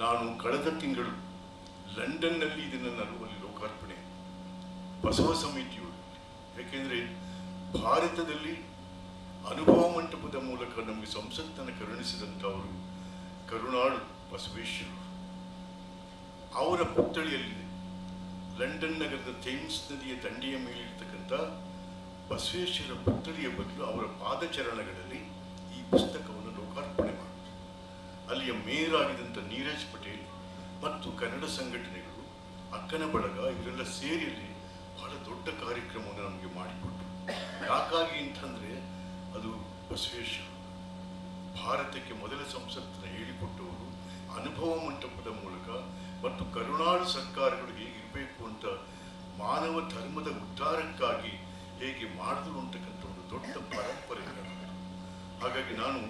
ನಾನು ಕಳೆದ ತಿಂಗಳು ಲಂಡನ್ನಲ್ಲಿ ಇದನ್ನು ಅಲ್ಲಿ ಲೋಕಾರ್ಪಣೆ ಬಸವ ಸಮಿತಿಯವರು, ಯಾಕೆಂದರೆ ಭಾರತದಲ್ಲಿ ಅನುಭವ ಮಂಟಪದ ಮೂಲಕ ನಮಗೆ ಸಂಸತ್ತನ್ನು ಕರುಣಿಸಿದಂಥವರು ಕರುಣಾಳು ಬಸವೇಶ್ವರರು. ಅವರ ಪುತ್ಥಳಿಯಲ್ಲಿದೆ ಲಂಡನ್ ನಗರದ ಥೇಮ್ಸ್ ನದಿಯ ದಂಡೆಯ ಮೇಲಿರ್ತಕ್ಕಂಥ ಬಸವೇಶ್ವರ ಪುತ್ಥಳಿಯ ಬದಲು ಅವರ ಪಾದಚರಣಗಳಲ್ಲಿ ಈ ಪುಸ್ತಕವನ್ನು ಲೋಕಾರ್ಪಣೆ ಮಾಡಿದರು. ಅಲ್ಲಿಯ ಮೇಯರ್ ಆಗಿದ್ದಂಥ ನೀರಜ್ ಪಟೇಲ್ ಮತ್ತು ಕನ್ನಡ ಸಂಘಟನೆಗಳು, ಅಕ್ಕನ ಬಳಗ ಇವರೆಲ್ಲ ಸೇರಿ ಅಲ್ಲಿ ಬಹಳ ದೊಡ್ಡ ಕಾರ್ಯಕ್ರಮವನ್ನು ನಮಗೆ ಮಾಡಿಕೊಟ್ರು. ಯಾಕಾಗಿ ಅಂತಂದರೆ ಅದು ಬಸವೇಶ್ವರ ಭಾರತಕ್ಕೆ ಮೊದಲ ಸಂಸತ್ತನ್ನು ಹೇಳಿಕೊಟ್ಟವರು ಅನುಭವ ಮಂಟಪದ ಮೂಲಕ ಮತ್ತು ಕರುಣಾಳು ಸರ್ಕಾರಗಳು ಹೇಗಿರಬೇಕು ಅಂತ ಮಾನವ ಧರ್ಮದ ಉದ್ಧಾರಕ್ಕಾಗಿ ಹೇಗೆ ಮಾಡಿದ್ರು ಅಂತಕ್ಕಂಥ ಒಂದು ದೊಡ್ಡ ಪರಂಪರೆ. ಹಾಗಾಗಿ ನಾನು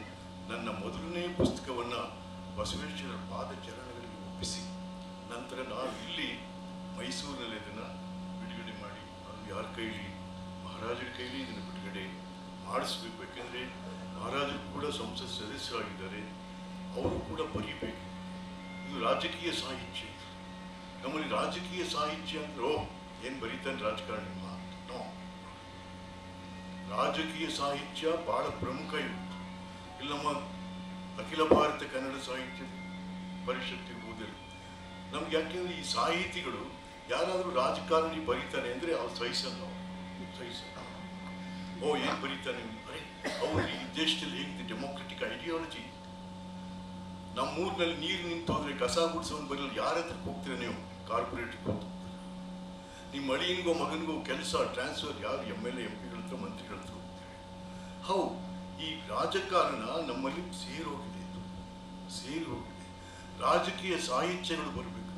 ನನ್ನ ಮೊದಲನೇ ಪುಸ್ತಕವನ್ನು ಬಸವೇಶ್ವರರ ಪಾದಚರಣಗಳಿಗೆ ಒಪ್ಪಿಸಿ ನಂತರ ನಾನು ಇಲ್ಲಿ ಮೈಸೂರಿನಲ್ಲಿ ಇದನ್ನು ಬಿಡುಗಡೆ ಮಾಡಿ, ಅದು ಯಾರ ಕೈಲಿ, ಮಹಾರಾಜರ ಕೈಲಿ ಇದನ್ನು ಬಿಡುಗಡೆ ಮಾಡಿಸ್ಬೇಕು. ಯಾಕೆಂದರೆ ಮಹಾರಾಜರು ಕೂಡ ಸಂಸತ್ ಸದಸ್ಯರಾಗಿದ್ದಾರೆ, ಅವರು ಕೂಡ ಬರೀಬೇಕು. ಇದು ರಾಜಕೀಯ ಸಾಹಿತ್ಯ. ನಮ್ಮಲ್ಲಿ ರಾಜಕೀಯ ಸಾಹಿತ್ಯ ಅಂದ್ರೆ ಏನು ಬರೀತಾನೆ ರಾಜಕಾರಣಿ ನೋ, ರಾಜಕೀಯ ಸಾಹಿತ್ಯ ಬಹಳ ಪ್ರಮುಖ ಇವತ್ತು. ಇಲ್ಲಿ ನಮ್ಮ ಅಖಿಲ ಭಾರತ ಕನ್ನಡ ಸಾಹಿತ್ಯ ಪರಿಷತ್ ಇರ್ಬೋದಿಲ್ಲ ನಮ್ಗೆ. ಯಾಕೆಂದ್ರೆ ಈ ಸಾಹಿತಿಗಳು ಯಾರಾದರೂ ರಾಜಕಾರಣಿ ಬರೀತಾನೆ ಅಂದರೆ ಅವ್ರು ಸಹಿಸಲ್ಲ. ಏನು ಬರೀತಾನೆ, ಅರೆ ಅವ್ರು ಈ ದೇಶದಲ್ಲಿ ಹೇಗಿದೆ ಡೆಮೋಕ್ರೆಟಿಕ್ ಐಡಿಯಾಲಜಿ. ನಮ್ಮೂರಿನಲ್ಲಿ ನೀರು ನಿಂತು ಹೋದ್ರೆ ಕಸ ಗುಡಿಸೋನ್ ಬರಲ್ಲ, ಯಾರ ಹತ್ರಕ್ಕೆ ಹೋಗ್ತೀರ ನೀವು? ಕಾರ್ಪೊರೇಟ್ಗೆ ಹೋಗ್ತೀರ. ನಿಮ್ಮ ಅಳಿಯನಿಗೋ ಮಗನಿಗೋ ಕೆಲಸ ಟ್ರಾನ್ಸ್ಫರ್ ಯಾರು MLA MP ಗಳ ಹತ್ರ, ಮಂತ್ರಿಗಳ ಹತ್ರ ಹೋಗ್ತಾರೆ. ಈ ರಾಜಕಾರಣ ನಮ್ಮಲ್ಲಿ ಸೇರಿ ಹೋಗಿದೆ. ರಾಜಕೀಯ ಸಾಹಿತ್ಯಗಳು ಬರಬೇಕು.